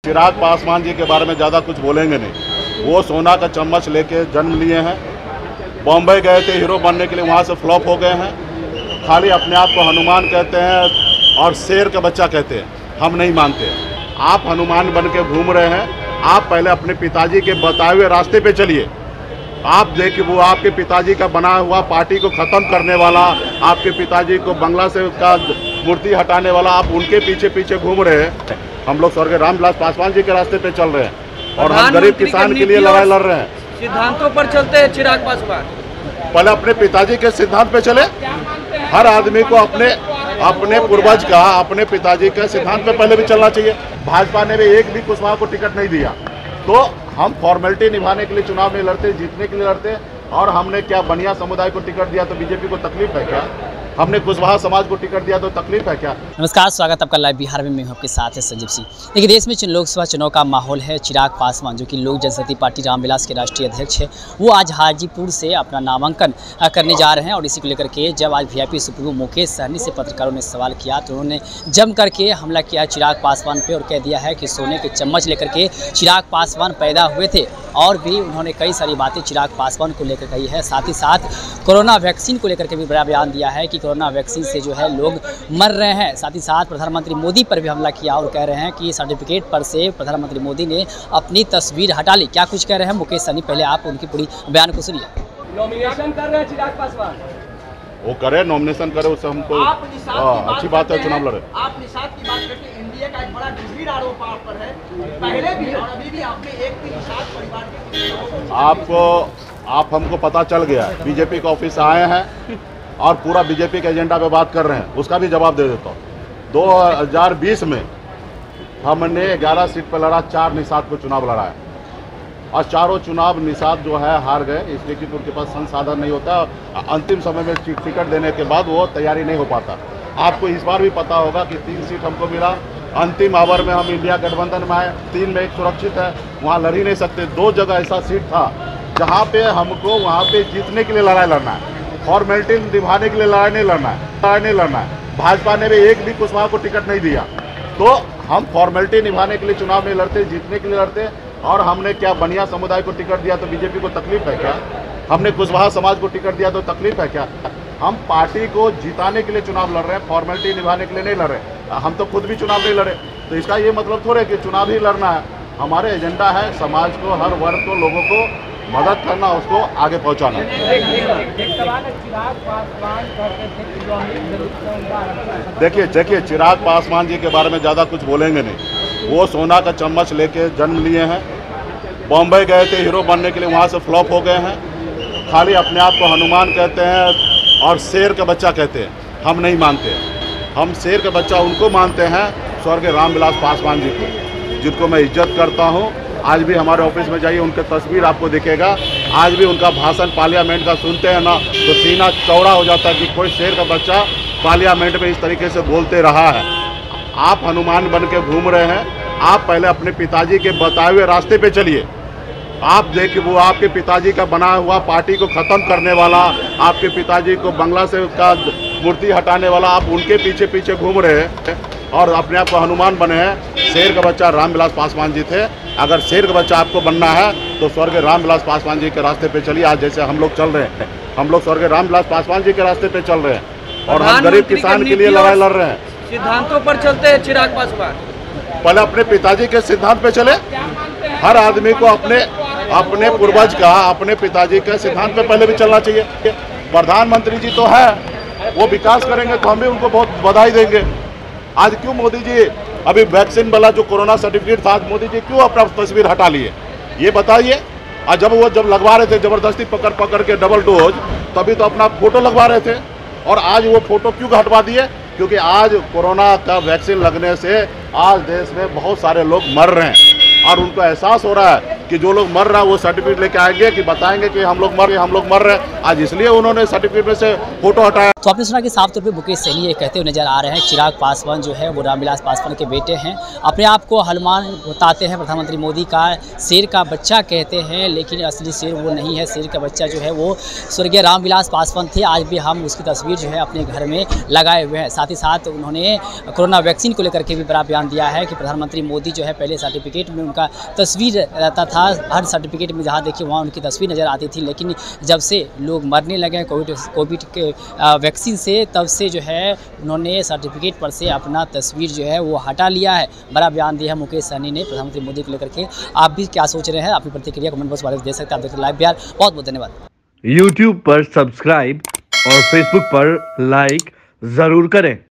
चिराग पासवान जी के बारे में ज़्यादा कुछ बोलेंगे नहीं। वो सोना का चम्मच लेके जन्म लिए हैं, बॉम्बे गए थे हीरो बनने के लिए, वहाँ से फ्लॉप हो गए हैं। खाली अपने आप को हनुमान कहते हैं और शेर का बच्चा कहते हैं। हम नहीं मानते। आप हनुमान बन के घूम रहे हैं। आप पहले अपने पिताजी के बताए हुए रास्ते पे चलिए। आप देखिए, वो आपके पिताजी का बना हुआ पार्टी को ख़त्म करने वाला, आपके पिताजी को बंगला से का मूर्ति हटाने वाला, आप उनके पीछे पीछे घूम रहे हैं। हम लोग स्वर्गीय रामविलास पासवान जी के रास्ते पे चल रहे हैं और हम गरीब किसान के लिए लड़ाई लड़ रहे हैं। सिद्धांतों पर चलते हैं चिराग पासवान। पहले अपने पिताजी के सिद्धांत पे चले। हर आदमी को अपने पूर्वज का, अपने पिताजी के सिद्धांत पे पहले भी चलना चाहिए। भाजपा ने भी एक भी कुशवाहा को टिकट नहीं दिया, तो हम फॉर्मेलिटी निभाने के लिए चुनाव नहीं लड़ते, जीतने के लिए लड़ते। और हमने क्या बनिया समुदाय को टिकट दिया तो बीजेपी को तकलीफ है क्या? हमने कुशवाहा समाज को टिकट दिया तो तकलीफ है क्या? नमस्कार, स्वागत आपका लाइव बिहार में। मैं हूं आपके साथ है संजीव सिंह। देखिए, देश में लोकसभा चुनाव का माहौल है। चिराग पासवान जो कि लोक जनशक्ति पार्टी रामविलास के राष्ट्रीय अध्यक्ष है, वो आज हाजीपुर से अपना नामांकन करने जा रहे हैं। और इसी को लेकर के जब आज वीआईपी सुप्रीमो मुकेश सहनी से पत्रकारों ने सवाल किया तो उन्होंने जम करके हमला किया चिराग पासवान पे और कह दिया है कि सोने के चम्मच लेकर के चिराग पासवान पैदा हुए थे। और भी उन्होंने कई सारी बातें चिराग पासवान को लेकर कही है। साथ ही साथ कोरोना वैक्सीन को लेकर के भी बड़ा बयान दिया है कि कोरोना वैक्सीन से जो है लोग मर रहे हैं। साथ ही साथ प्रधानमंत्री मोदी पर भी हमला किया और कह रहे हैं कि सर्टिफिकेट पर से प्रधानमंत्री मोदी ने अपनी तस्वीर हटा ली। क्या कुछ कह रहे हैं मुकेश सहनी, पहले आप उनकी पूरी बयान को सुनिए। नॉमिनेशन कर रहे हैं चिराग पासवान। वो करे, नॉमिनेशन करे, उससे हमको अच्छी बात है। चुनाव लड़े। आप निषाद की बात करते हैं, इंडिया का एक बड़ा गंभीर आरोप आप पर है। पहले भी और अभी भी आपने एक भी निषाद परिवार के आप हमको पता चल गया। बीजेपी के ऑफिस आए हैं और पूरा बीजेपी के एजेंडा पे बात कर रहे हैं, उसका भी जवाब दे देता हूँ। 2020 में हमने 11 सीट पर लड़ा, 4 निषाद को चुनाव लड़ा है और चारों चुनाव निषाद जो है हार गए, इसलिए कि उनके पास संसाधन नहीं होता। अंतिम समय में टिकट देने के बाद वो तैयारी नहीं हो पाता। आपको इस बार भी पता होगा कि 3 सीट हमको मिला। अंतिम आवर में हम इंडिया गठबंधन में आए, 3 में 1 सुरक्षित है, वहाँ लड़ ही नहीं सकते। 2 जगह ऐसा सीट था जहाँ पे हमको वहाँ पे जीतने के लिए लड़ाई लड़ना है, फॉर्मेलिटी निभाने के लिए लड़ाई नहीं लड़ना है। भाजपा ने भी एक भी कुशवाहा को टिकट नहीं दिया, तो हम फॉर्मेलिटी निभाने के लिए चुनाव नहीं लड़ते, जीतने के लिए लड़ते। और हमने क्या बनिया समुदाय को टिकट दिया तो बीजेपी को तकलीफ है क्या? हमने कुशवाहा समाज को टिकट दिया तो तकलीफ है क्या? हम पार्टी को जिताने के लिए चुनाव लड़ रहे हैं, फॉर्मेलिटी निभाने के लिए नहीं लड़ रहे। हम तो खुद भी चुनाव नहीं लड़े, तो इसका ये मतलब थोड़े कि चुनाव ही लड़ना है। हमारे एजेंडा है समाज को, हर वर्ग को, लोगों को मदद करना, उसको आगे पहुंचाना। देखिए, चिराग पासवान जी के बारे में ज़्यादा कुछ बोलेंगे नहीं। वो सोना का चम्मच लेके जन्म लिए हैं, बॉम्बे गए थे हीरो बनने के लिए, वहाँ से फ्लॉप हो गए हैं। खाली अपने आप को हनुमान कहते हैं और शेर का बच्चा कहते हैं। हम नहीं मानते। हम शेर का बच्चा उनको मानते हैं, स्वर्गीय रामविलास पासवान जी को, जिनको मैं इज्जत करता हूँ। आज भी हमारे ऑफिस में जाइए, उनकी तस्वीर आपको दिखेगा। आज भी उनका भाषण पार्लियामेंट का सुनते हैं ना, तो सीना चौड़ा हो जाता है कि कोई शेर का बच्चा पार्लियामेंट में इस तरीके से बोलते रहा है। आप हनुमान बन के घूम रहे हैं। आप पहले अपने पिताजी के बताए हुए रास्ते पे चलिए। आप देखिए, वो आपके पिताजी का बना हुआ पार्टी को ख़त्म करने वाला, आपके पिताजी को बंगला से का मूर्ति हटाने वाला, आप उनके पीछे पीछे घूम रहे हैं और अपने आप को हनुमान बने हैं। शेर का बच्चा रामविलास पासवान जी थे। अगर शेर का बच्चा आपको बनना है तो स्वर्गीय रामविलास पासवान जी के रास्ते पे चलिए। आज जैसे हम लोग चल रहे हैं, हम लोग स्वर्गीय रामविलास पासवान जी के रास्ते पे चल रहे हैं और हम गरीब किसान के लिए लड़ाई लड़ रहे हैं। सिद्धांतों पर चलते हैं चिराग पासवान। पहले अपने पिताजी के सिद्धांत पे चले। हर आदमी को अपने पूर्वज का, अपने पिताजी के सिद्धांत पे पहले भी चलना चाहिए। प्रधानमंत्री जी तो है, वो विकास करेंगे तो हम भी उनको बहुत बधाई देंगे। आज क्यों मोदी जी अभी वैक्सीन वाला जो कोरोना सर्टिफिकेट था, आज मोदी जी क्यों अपना तस्वीर हटा लिए, ये बताइए। और जब लगवा रहे थे जबरदस्ती पकड़ के डबल डोज, तभी तो अपना फोटो लगवा रहे थे। और आज वो फोटो क्यों हटवा दिए? क्योंकि आज कोरोना का वैक्सीन लगने से आज देश में बहुत सारे लोग मर रहे हैं और उनको एहसास हो रहा है कि जो लोग मर रहा है वो सर्टिफिकेट लेके आएंगे कि बताएंगे कि हम लोग मर रहे हैं। आज इसलिए उन्होंने सर्टिफिकेट में से फोटो हटाया। तो आपने सुना कि साफ तौर पे मुकेश सहनी ये कहते हुए नजर आ रहे हैं चिराग पासवान जो है वो रामविलास पासवान के बेटे हैं, अपने आप को हनुमान बताते हैं, प्रधानमंत्री मोदी का शेर का बच्चा कहते हैं, लेकिन असली शेर वो नहीं है। शेर का बच्चा जो है वो स्वर्गीय रामविलास पासवान थे। आज भी हम उसकी तस्वीर जो है अपने घर में लगाए हुए हैं। साथ ही साथ उन्होंने कोरोना वैक्सीन को लेकर के भी बड़ा बयान दिया है कि प्रधानमंत्री मोदी जो है पहले सर्टिफिकेट में उनका तस्वीर रहता था, हर सर्टिफिकेट में जहाँ देखिए वहाँ उनकी तस्वीर नज़र आती थी, लेकिन जब से लोग मरने लगे कोविड के वैक्सीन से, तब से जो है उन्होंने सर्टिफिकेट पर से अपना तस्वीर जो है वो हटा लिया है। बड़ा बयान दिया है मुकेश सहनी ने प्रधानमंत्री मोदी को लेकर के। आप भी क्या सोच रहे हैं, अपनी प्रतिक्रिया कमेंट बॉक्स में दे सकते हैं। आप देखते लाइव बिहार। बहुत बहुत धन्यवाद। YouTube पर सब्सक्राइब और Facebook पर लाइक ज़रूर करें।